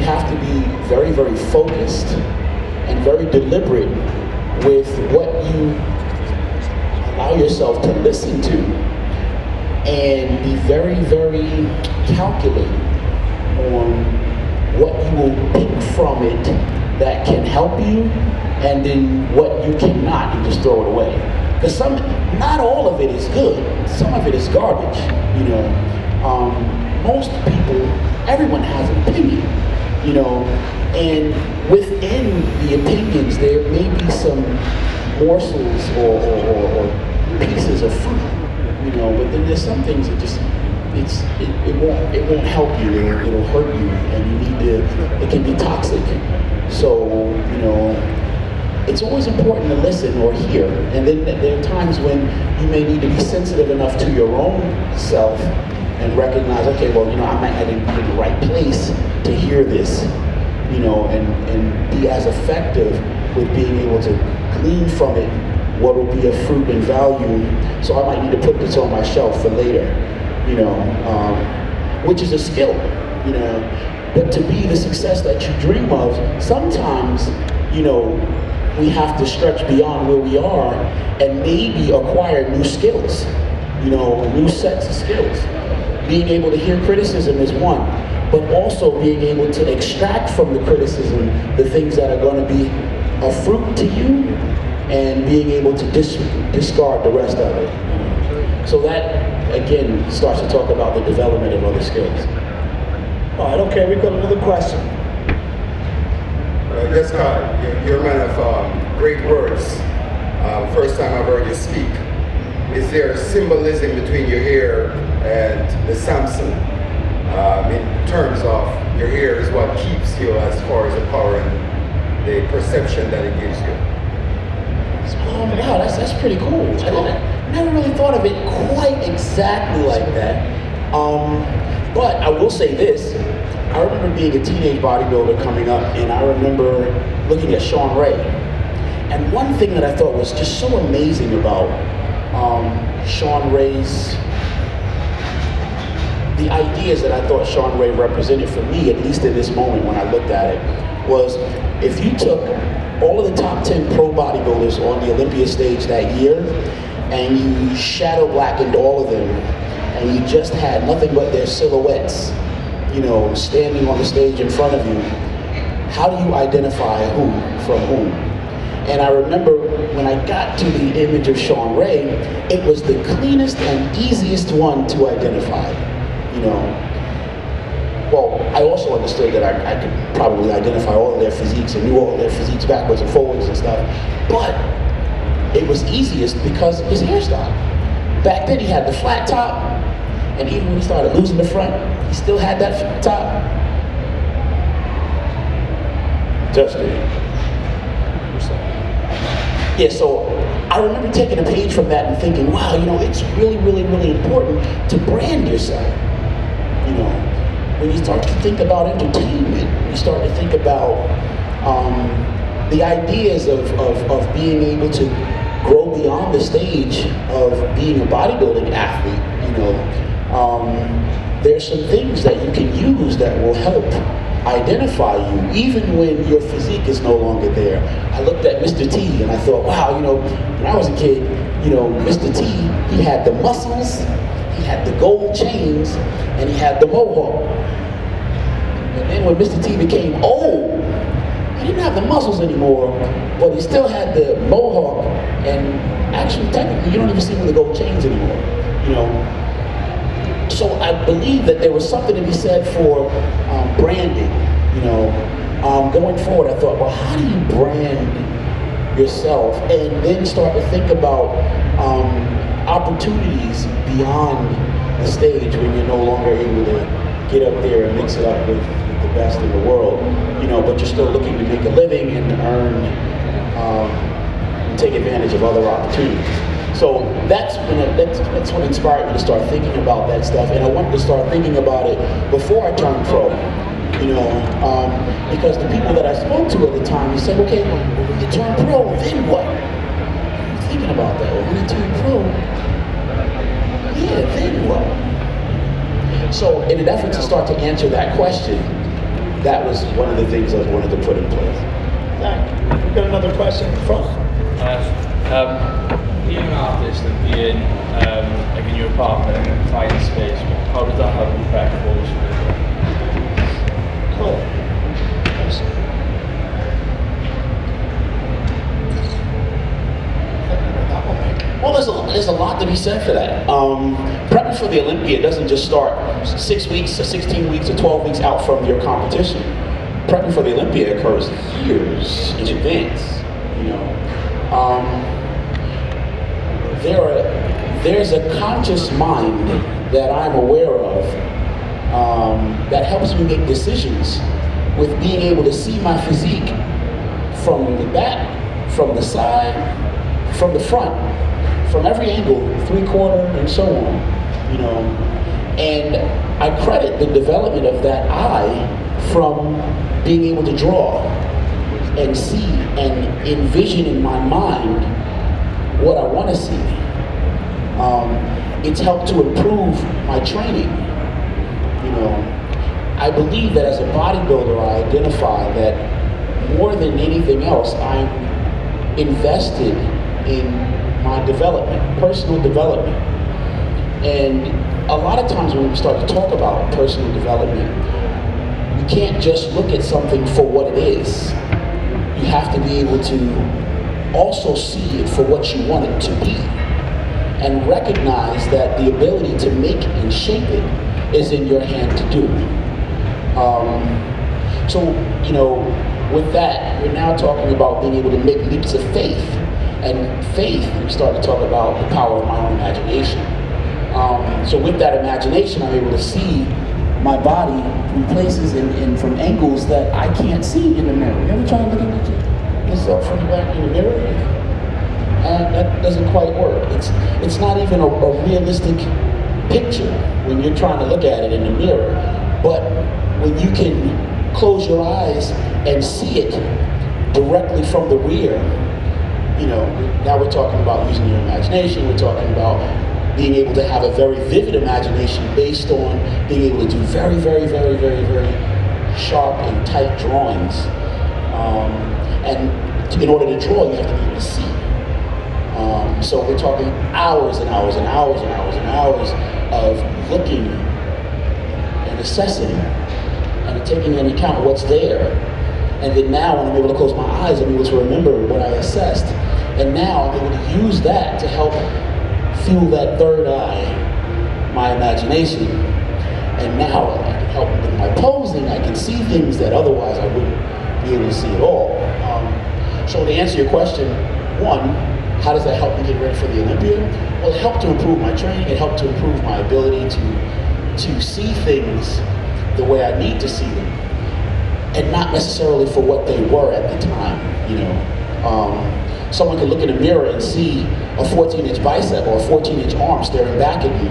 have to be very, very focused and very deliberate with what you allow yourself to listen to, and be very, very calculated on what you will pick from it that can help you, and then what you cannot, and just throw it away. Because not all of it is good. Some of it is garbage, you know. Most people, everyone has an opinion, you know, and within the opinions there may be some morsels or pieces of fruit, you know, but then there's some things that just, it won't help you, it'll hurt you, and you need to, it can be toxic. So, you know, it's always important to listen or hear, and then there are times when you may need to be sensitive enough to your own self and recognize, okay, well, you know, I might not even be in the right place to hear this, you know, and be as effective with being able to glean from it what will be of fruit and value. So I might need to put this on my shelf for later, you know, which is a skill, you know. But to be the success that you dream of, sometimes, you know, we have to stretch beyond where we are and maybe acquire new skills, you know, new sets of skills. Being able to hear criticism is one, but also being able to extract from the criticism the things that are going to be of fruit to you, and being able to discard the rest of it. So that, again, starts to talk about the development of other skills. All right, okay, we've got another question. Yes, God, you're a man of great words. First time I've heard you speak. Is there a symbolism between your hair and the Samson? In terms of your hair is what keeps you as far as the power and the perception that it gives you. Wow, that's pretty cool. I never really thought of it quite exactly like that. But I will say this. I remember being a teenage bodybuilder coming up, and I remember looking at Sean Ray. And one thing that I thought was just so amazing about Sean Ray's, the ideas that I thought Sean Ray represented for me, at least in this moment when I looked at it, was if you took all of the top 10 pro bodybuilders on the Olympia stage that year, and you shadow blackened all of them, and you just had nothing but their silhouettes, you know, standing on the stage in front of you, how do you identify who from whom? And I remember when I got to the image of Sean Ray, it was the cleanest and easiest one to identify, you know. Well, I also understood that I could probably identify all of their physiques and knew all of their physiques backwards and forwards and stuff, but it was easiest because his hairstyle. Back then he had the flat top, and even when he started losing the front, he still had that top. Just kidding. Yeah, so I remember taking a page from that and thinking, wow, you know, it's really, really, really important to brand yourself. You know, when you start to think about entertainment, you start to think about the ideas of being able to grow beyond the stage of being a bodybuilding athlete, you know. There's some things that you can use that will help identify you, even when your physique is no longer there. I looked at Mr. T and I thought, wow, you know, when I was a kid, you know, Mr. T, he had the muscles, he had the gold chains, and he had the mohawk. And then when Mr. T became old, he didn't have the muscles anymore, but he still had the mohawk, and actually, technically, you don't even see him with the gold chains anymore, you know. So I believe that there was something to be said for branding, you know. Going forward, I thought, well, how do you brand yourself? And then start to think about opportunities beyond the stage when you're no longer able to get up there and mix it up with the best in the world, you know, but you're still looking to make a living and earn, take advantage of other opportunities. So that's what inspired me to start thinking about that stuff, and I wanted to start thinking about it before I turned pro, you know, because the people that I spoke to at the time, they said, okay, well, when you turn pro, then what? I'm thinking about that. Well, when you turn pro, yeah, then what? So in an effort to start to answer that question, that was one of the things I wanted to put in place. Thank you. We've got another question in front. Being an artist and being like in your apartment and a quiet space, how does that have an effect on what you do? Cool. Yes. Well, there's a lot to be said for that. Prepping for the Olympia doesn't just start 6 weeks or 16 weeks or 12 weeks out from your competition. Prepping for the Olympia occurs years in advance. You know, there's a conscious mind that I'm aware of that helps me make decisions with being able to see my physique from the back, from the side, from the front, from every angle, 3/4 and so on, you know. And I credit the development of that eye from being able to draw and see and envision in my mind what I want to see. It's helped to improve my training. You know, I believe that as a bodybuilder, I identify that more than anything else, I'm invested in my development, personal development. And a lot of times when we start to talk about personal development, you can't just look at something for what it is. You have to be able to also see it for what you want it to be, and recognize that the ability to make and shape it is in your hand to do. So, you know, with that, we're now talking about being able to make leaps of faith. And faith, we start to talk about the power of my own imagination. So with that imagination, I'm able to see my body from places and from angles that I can't see in the mirror. You ever try to look at yourself from the back in the mirror? That doesn't quite work. It's not even a realistic picture when you're trying to look at it in the mirror. But when you can close your eyes and see it directly from the rear, you know, now we're talking about using your imagination. We're talking about being able to have a very vivid imagination based on being able to do very, very, very, very, very sharp and tight drawings. And in order to draw, you have to be able to see. So we're talking hours and hours and hours and hours and hours of looking and assessing and taking into account what's there. And then now when I'm able to close my eyes, I'm able to remember what I assessed. And now I'm able to use that to help fuel that third eye, my imagination. And now I can help with my posing. I can see things that otherwise I wouldn't be able to see at all. So to answer your question, one, how does that help me get ready for the Olympia? Well, it helped to improve my training. It helped to improve my ability to see things the way I need to see them, and not necessarily for what they were at the time. You know, someone can look in a mirror and see a 14-inch bicep or a 14-inch arm staring back at you,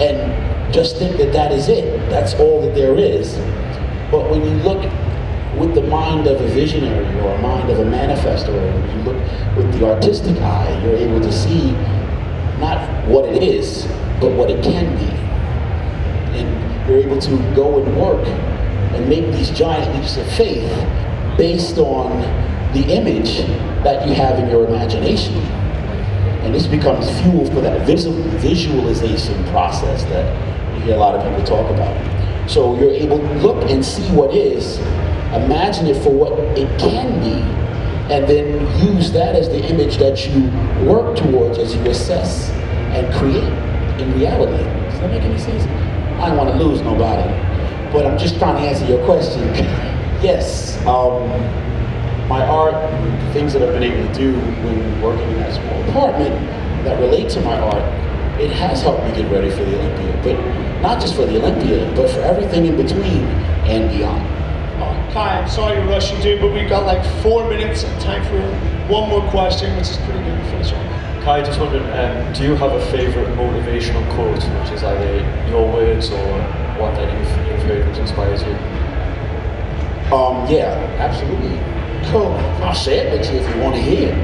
and just think that that is it. That's all that there is. But when you look with the mind of a visionary or a mind of a manifestor, or when you look with the artistic eye, you're able to see not what it is, but what it can be. And you're able to go and work and make these giant leaps of faith based on the image that you have in your imagination. And this becomes fuel for that visualization process that you hear a lot of people talk about. So you're able to look and see what is, imagine it for what it can be, and then use that as the image that you work towards as you assess and create in reality. Does that make any sense? I don't want to lose nobody, but I'm just trying to answer your question. Yes, my art, things that I've been able to do when working in that small apartment that relate to my art, it has helped me get ready for the Olympia, but not just for the Olympia, but for everything in between and beyond. Kai, I'm sorry to rush you, dude, but we've got like 4 minutes and time for one more question, which is pretty good to finish on. Kai, just wondering, do you have a favourite motivational quote, which is either your words or one that you've heard which inspires you? Yeah, absolutely. Cool. I'll share it with you if you want to hear it.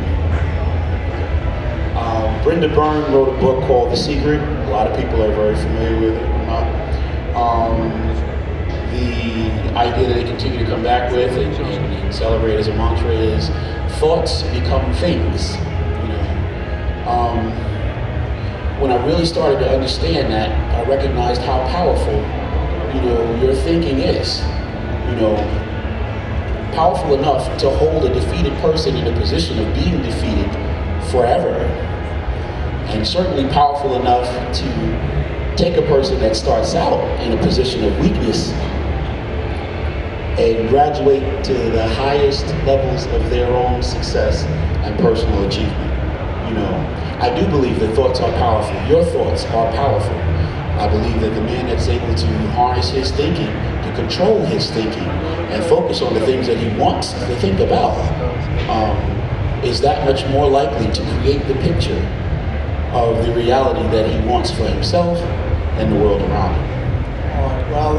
Brenda Byrne wrote a book called The Secret. A lot of people are very familiar with it. the idea that they continue to come back with and celebrate as a mantra is thoughts become things. When I really started to understand that, I recognized how powerful, your thinking is. Powerful enough to hold a defeated person in a position of being defeated forever. And certainly powerful enough to take a person that starts out in a position of weakness and graduate to the highest levels of their own success and personal achievement. I do believe that thoughts are powerful. Your thoughts are powerful. I believe that the man that's able to harness his thinking, to control his thinking, and focus on the things that he wants to think about, is that much more likely to create the picture of the reality that he wants for himself and the world around him. All right, well,